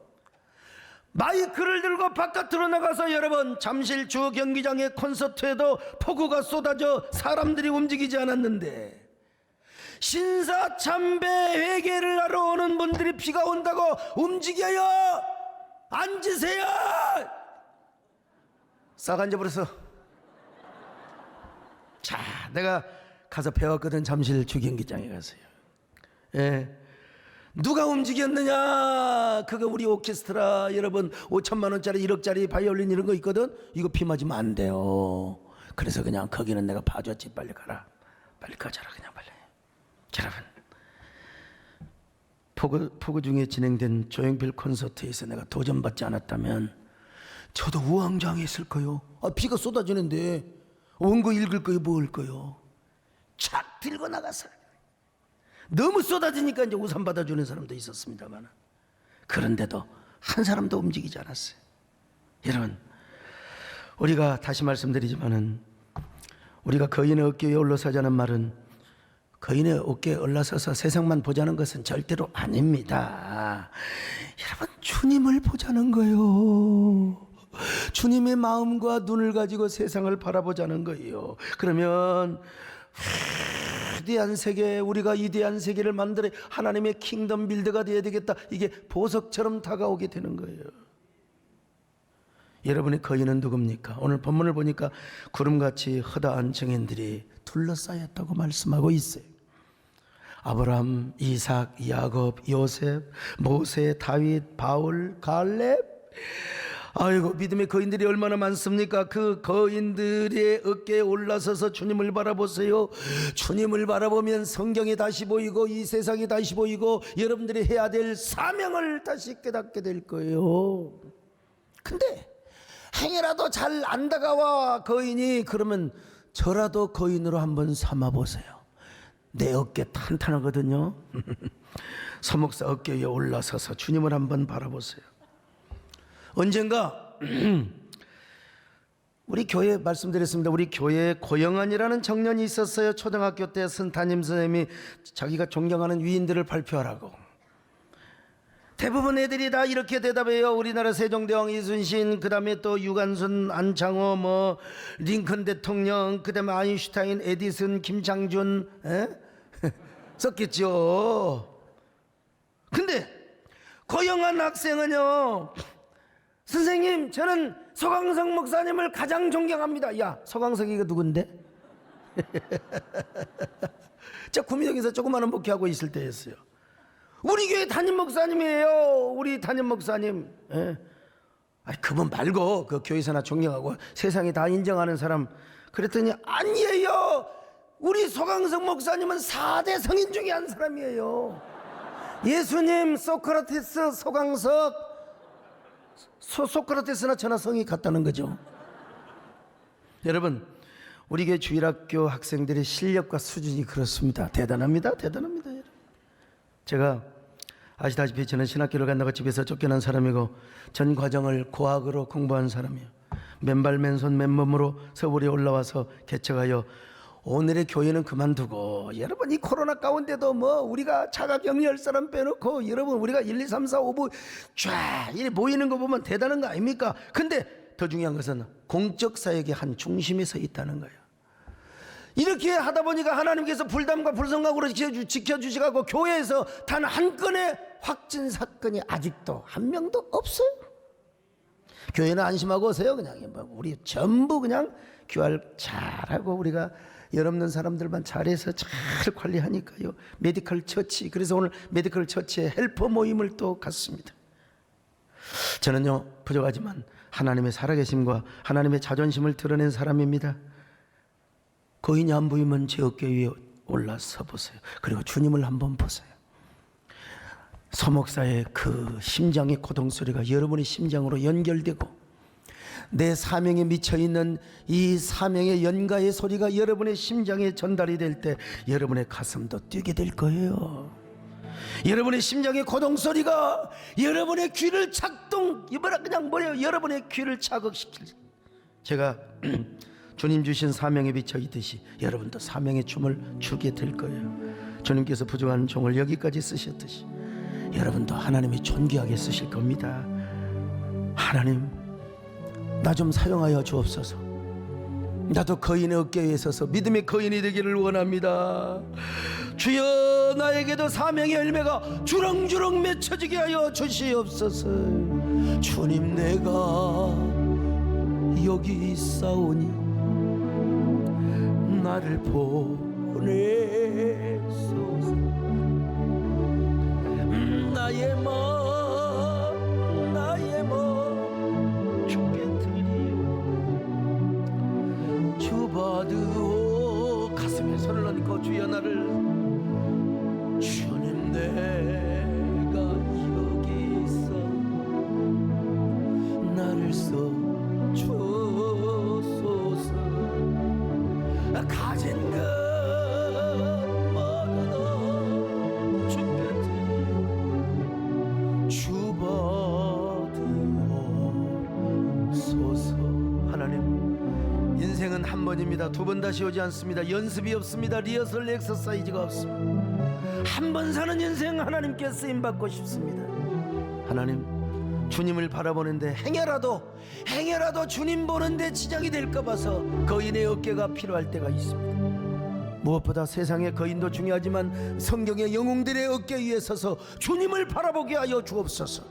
마이크를 들고 바깥으로 나가서 여러분, 잠실 주 경기장의 콘서트에도 폭우가 쏟아져 사람들이 움직이지 않았는데, 신사참배 회개를 하러 오는 분들이 비가 온다고 움직여요. 앉으세요. 싹 앉아버렸어. 자, 내가 가서 배웠거든. 잠실 주경기장에 가서요. 누가 움직였느냐? 그거 우리 오케스트라 여러분 5천만 원짜리 1억짜리 바이올린 이런 거 있거든. 이거 비 맞으면 안 돼요. 그래서 그냥 거기는 내가 봐줬지. 빨리 가라. 빨리 가져라. 그냥 빨리. 여러분, 폭우 중에 진행된 조용필 콘서트에서 내가 도전받지 않았다면 저도 우왕좌왕했을 거요. 비가 쏟아지는데 원고 읽을 거요, 뭐 할 거요. 착 들고 나가서 너무 쏟아지니까 이제 우산 받아주는 사람도 있었습니다만, 그런데도 한 사람도 움직이지 않았어요. 여러분, 우리가 다시 말씀드리지만은 우리가 거인의 어깨에 올라서자는 말은 거인의 어깨에 올라서서 세상만 보자는 것은 절대로 아닙니다. 여러분, 주님을 보자는 거예요. 주님의 마음과 눈을 가지고 세상을 바라보자는 거예요. 그러면 위대한 세계, 우리가 위대한 세계를 만들어 하나님의 킹덤 빌드가 되어야 되겠다. 이게 보석처럼 다가오게 되는 거예요. 여러분의 거인은 누굽니까? 오늘 본문을 보니까 구름같이 허다한 증인들이 둘러싸였다고 말씀하고 있어요. 아브라함, 이삭, 야곱, 요셉, 모세, 다윗, 바울, 갈렙. 아이고, 믿음의 거인들이 얼마나 많습니까? 그 거인들의 어깨에 올라서서 주님을 바라보세요. 주님을 바라보면 성경이 다시 보이고 이 세상이 다시 보이고 여러분들이 해야 될 사명을 다시 깨닫게 될 거예요. 근데 행여라도 잘 안 다가와 거인이, 그러면 저라도 거인으로 한번 삼아보세요. 내 어깨 탄탄하거든요. 서목사 어깨 위에 올라서서 주님을 한번 바라보세요. 언젠가 우리 교회 말씀드렸습니다. 우리 교회에 고영환이라는 청년이 있었어요. 초등학교 때 담임 선생님이 자기가 존경하는 위인들을 발표하라고. 대부분 애들이 다 이렇게 대답해요. 우리나라 세종대왕 이순신, 그 다음에 또 유관순, 안창호, 링컨 대통령, 그 다음에 아인슈타인, 에디슨, 김창준, 썼겠죠. 근데 고영한 학생은요, 선생님, 저는 서강석 목사님을 가장 존경합니다. 야, 서강석이 이거 누군데? 저 구미역에서 조그마한 목회하고 있을 때였어요. 우리 교회 담임 목사님이에요. 우리 담임 목사님. 그분 말고 그 교회에서나 존경하고 세상이 다 인정하는 사람. 그랬더니 아니에요. 우리 서강석 목사님은 4대 성인 중에 한 사람이에요. 예수님, 소크라테스, 서강석. 소크라테스나 저나 성이 같다는 거죠. 여러분, 우리 교회 주일학교 학생들의 실력과 수준이 그렇습니다. 대단합니다. 대단합니다. 제가 아시다시피 저는 신학교를 간다고 집에서 쫓겨난 사람이고 전 과정을 고학으로 공부한 사람이에요. 맨발 맨손 맨몸으로 서울에 올라와서 개척하여 오늘의 교회는 그만두고, 여러분 이 코로나 가운데도 우리가 자가격리 할 사람 빼놓고 여러분 우리가 1, 2, 3, 4, 5부 쫙 이렇게 모이는 거 보면 대단한 거 아닙니까? 근데 더 중요한 것은 공적 사역의 한 중심에 서 있다는 거예요. 이렇게 하다 보니까 하나님께서 불담과 불성각으로 지켜주시고 교회에서 단 한 건의 확진 사건이 아직도 한 명도 없어요. 교회는 안심하고 오세요. 그냥 우리 전부 그냥 QR 잘하고 우리가 열 없는 사람들만 잘해서 잘 관리하니까요. 메디컬 처치, 그래서 오늘 메디컬 처치에 헬퍼 모임을 또 갔습니다. 저는요 부족하지만 하나님의 살아계심과 하나님의 자존심을 드러낸 사람입니다. 거인이 안 보이면 제 어깨 위에 올라서 보세요. 그리고 주님을 한번 보세요. 서목사의 그 심장의 고통소리가 여러분의 심장으로 연결되고 내 사명에 미쳐있는 이 사명의 연가의 소리가 여러분의 심장에 전달이 될 때 여러분의 가슴도 뛰게 될 거예요. 여러분의 심장의 고통소리가 여러분의 귀를 여러분의 귀를 자극시킬. 제가 주님 주신 사명에 비쳐 있듯이 여러분도 사명의 춤을 추게 될 거예요. 주님께서 부족한 종을 여기까지 쓰셨듯이 여러분도 하나님이 존귀하게 쓰실 겁니다. 하나님, 나 좀 사용하여 주옵소서. 나도 거인의 어깨에 서서 믿음의 거인이 되기를 원합니다. 주여, 나에게도 사명의 열매가 주렁주렁 맺혀지게 하여 주시옵소서. 주님, 내가 여기 있사오니 나를 보내소서. 나의 마음 주께 드리오. 주받으오. 가슴에 손을 얹고 주여, 나를 주님 내가 여기 있어 나를 써주소서. 가진 것 모두 주께 드리오. 주받으옵소서. 하나님, 인생은 한 번입니다. 두 번 다시 오지 않습니다. 연습이 없습니다. 리허설 엑서사이즈가 없습니다. 한 번 사는 인생 하나님께 쓰임받고 싶습니다. 하나님, 주님을 바라보는데 행여라도 주님 보는데 지장이 될까 봐서 거인의 어깨가 필요할 때가 있습니다. 무엇보다 세상의 거인도 중요하지만 성경의 영웅들의 어깨 위에 서서 주님을 바라보게 하여 주옵소서.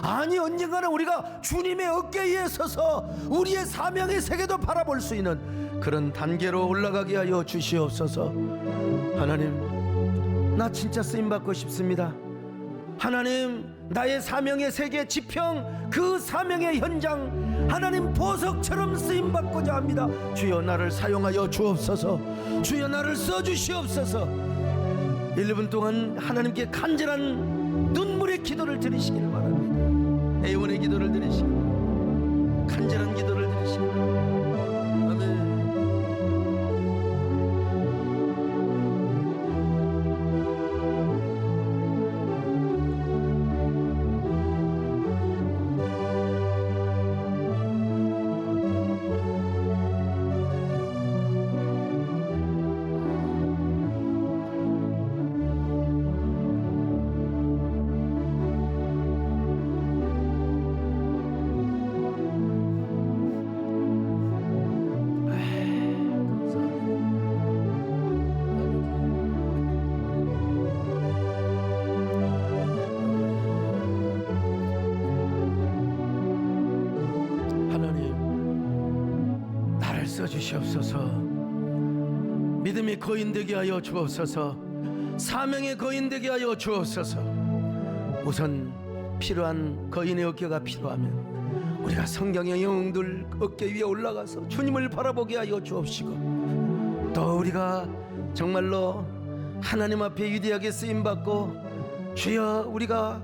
아니, 언젠가는 우리가 주님의 어깨 위에 서서 우리의 사명의 세계도 바라볼 수 있는 그런 단계로 올라가게 하여 주시옵소서. 하나님, 나 진짜 쓰임받고 싶습니다. 하나님, 나의 사명의 세계 지평, 그 사명의 현장, 하나님 보석처럼 쓰임받고자 합니다. 주여, 나를 사용하여 주옵소서. 주여, 나를 써주시옵소서. 1분 동안 하나님께 간절한 눈물의 기도를 드리시기를 바랍니다. 애원의 기도를 드리시기를 바랍니다. 간절한 기도를 드리시기를 바랍니다. 아멘. 써주시옵소서. 믿음의 거인 되게 하여 주옵소서. 사명의 거인 되게 하여 주옵소서. 우선 필요한 거인의 어깨가 필요하면 우리가 성경의 영웅들 어깨 위에 올라가서 주님을 바라보게 하여 주옵시고, 또 우리가 정말로 하나님 앞에 위대하게 쓰임받고 주여, 우리가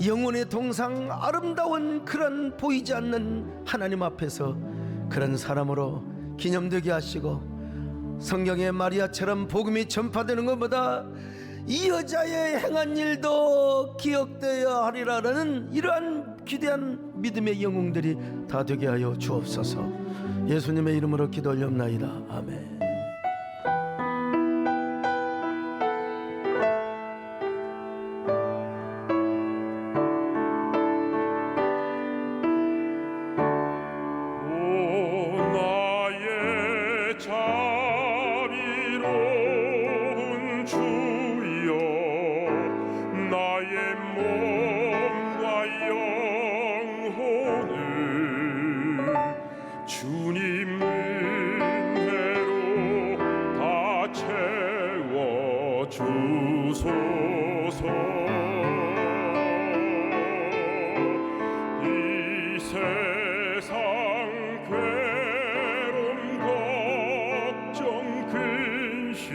영혼의 동상 아름다운 그런 보이지 않는 하나님 앞에서 그런 사람으로 기념되게 하시고, 성경의 마리아처럼 복음이 전파되는 것보다 이 여자의 행한 일도 기억되어야 하리라는 이러한 기대한 믿음의 영웅들이 다 되게 하여 주옵소서. 예수님의 이름으로 기도 올려옵나이다. 아멘. 나의 몸과 영혼을 주님 은혜로 다 채워 주소서. 이 세상 괴로움 걱정 근심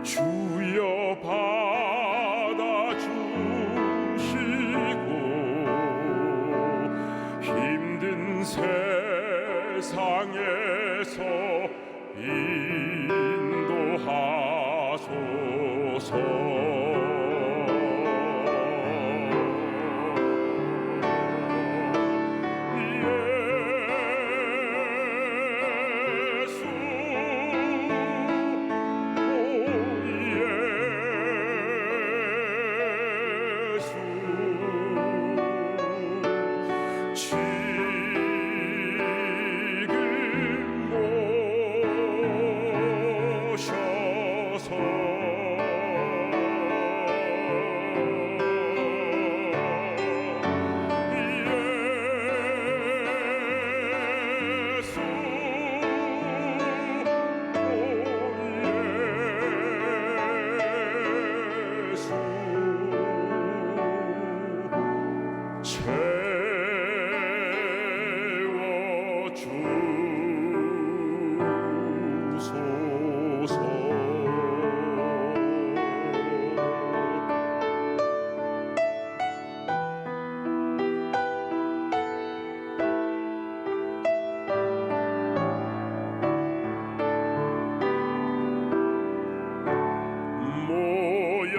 주여 받아주시고 힘든 세상에서 인도하소서. 예수, 오 예수, 지금 오셔서 예수, 오 예수,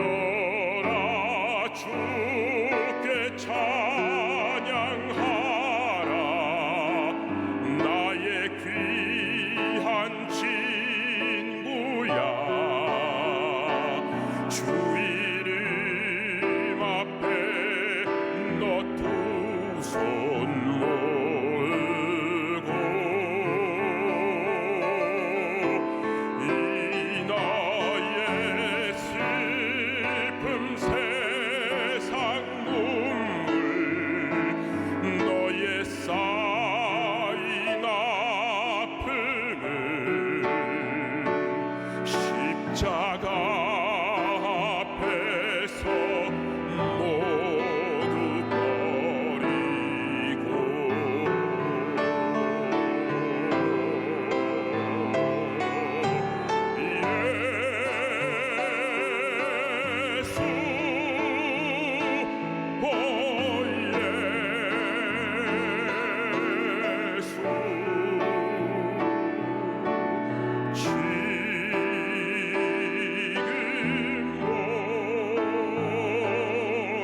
모여라 주께 찬양하라. 나의 귀한 친구야. 주 이름 앞에 너 두 손 모으고 이 나의 슬픔 세상 눈물 너의 쌓인 아픔을 십자가 앞에서 모두 버리고 예수, 오 예수, 지금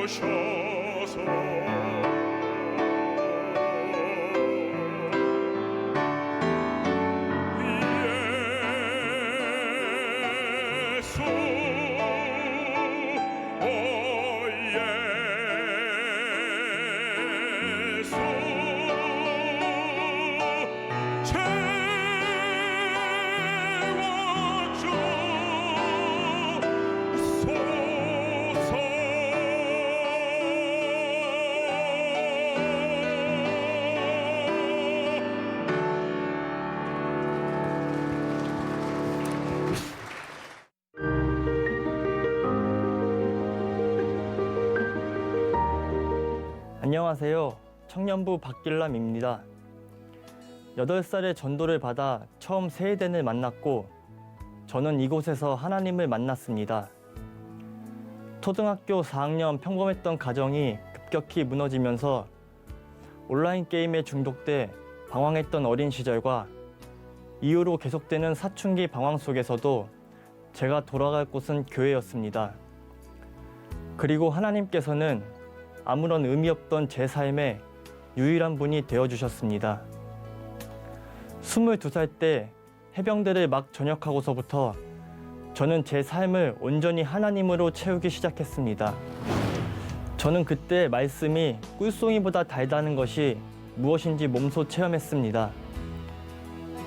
오셔서 예수, 오 예수, 안녕하세요. 청년부 박길남입니다. 8살에 전도를 받아 처음 세례대를 만났고 저는 이곳에서 하나님을 만났습니다. 초등학교 4학년 평범했던 가정이 급격히 무너지면서 온라인 게임에 중독돼 방황했던 어린 시절과 이후로 계속되는 사춘기 방황 속에서도 제가 돌아갈 곳은 교회였습니다. 그리고 하나님께서는 아무런 의미 없던 제 삶에 유일한 분이 되어주셨습니다. 22살 때 해병대를 막 전역하고서부터 저는 제 삶을 온전히 하나님으로 채우기 시작했습니다. 저는 그때 말씀이 꿀송이보다 달다는 것이 무엇인지 몸소 체험했습니다.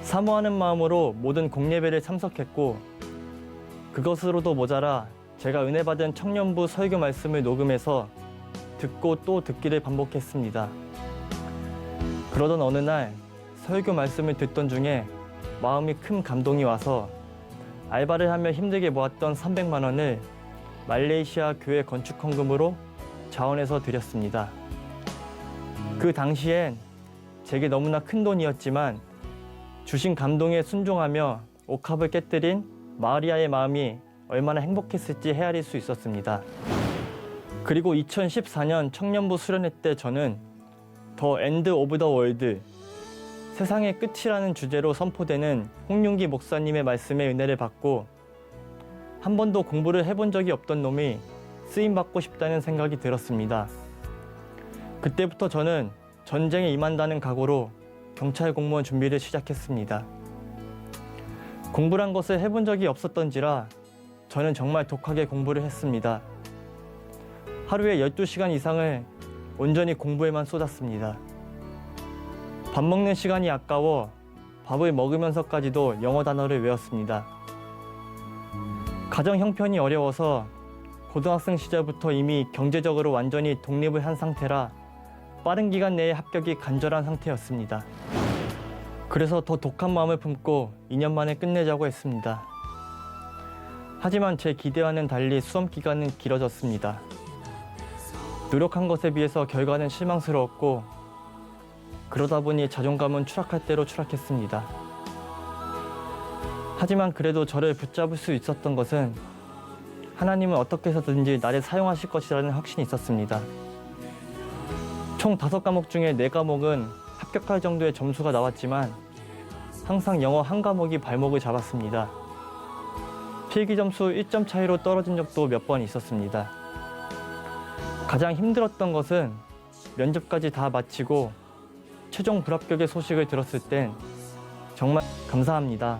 사모하는 마음으로 모든 공예배를 참석했고 그것으로도 모자라 제가 은혜 받은 청년부 설교 말씀을 녹음해서 듣고 또 듣기를 반복했습니다. 그러던 어느 날 설교 말씀을 듣던 중에 마음이 큰 감동이 와서 알바를 하며 힘들게 모았던 300만 원을 말레이시아 교회 건축 헌금으로 자원해서 드렸습니다. 그 당시엔 제게 너무나 큰 돈이었지만 주신 감동에 순종하며 옥합을 깨뜨린 마리아의 마음이 얼마나 행복했을지 헤아릴 수 있었습니다. 그리고 2014년 청년부 수련회 때 저는 더 엔드 오브 더 월드, 세상의 끝이라는 주제로 선포되는 홍윤기 목사님의 말씀에 은혜를 받고 한 번도 공부를 해본 적이 없던 놈이 쓰임받고 싶다는 생각이 들었습니다. 그때부터 저는 전쟁에 임한다는 각오로 경찰 공무원 준비를 시작했습니다. 공부란 것을 해본 적이 없었던지라 저는 정말 독하게 공부를 했습니다. 하루에 12시간 이상을 온전히 공부에만 쏟았습니다. 밥 먹는 시간이 아까워 밥을 먹으면서까지도 영어 단어를 외웠습니다. 가정 형편이 어려워서 고등학생 시절부터 이미 경제적으로 완전히 독립을 한 상태라 빠른 기간 내에 합격이 간절한 상태였습니다. 그래서 더 독한 마음을 품고 2년 만에 끝내자고 했습니다. 하지만 제 기대와는 달리 수험 기간은 길어졌습니다. 노력한 것에 비해서 결과는 실망스러웠고 그러다 보니 자존감은 추락할 대로 추락했습니다. 하지만 그래도 저를 붙잡을 수 있었던 것은 하나님은 어떻게 해서든지 나를 사용하실 것이라는 확신이 있었습니다. 총 5과목 중에 4과목은 합격할 정도의 점수가 나왔지만 항상 영어 1과목이 발목을 잡았습니다. 필기 점수 1점 차이로 떨어진 적도 몇 번 있었습니다. 가장 힘들었던 것은 면접까지 다 마치고 최종 불합격의 소식을 들었을 땐 정말 감사합니다.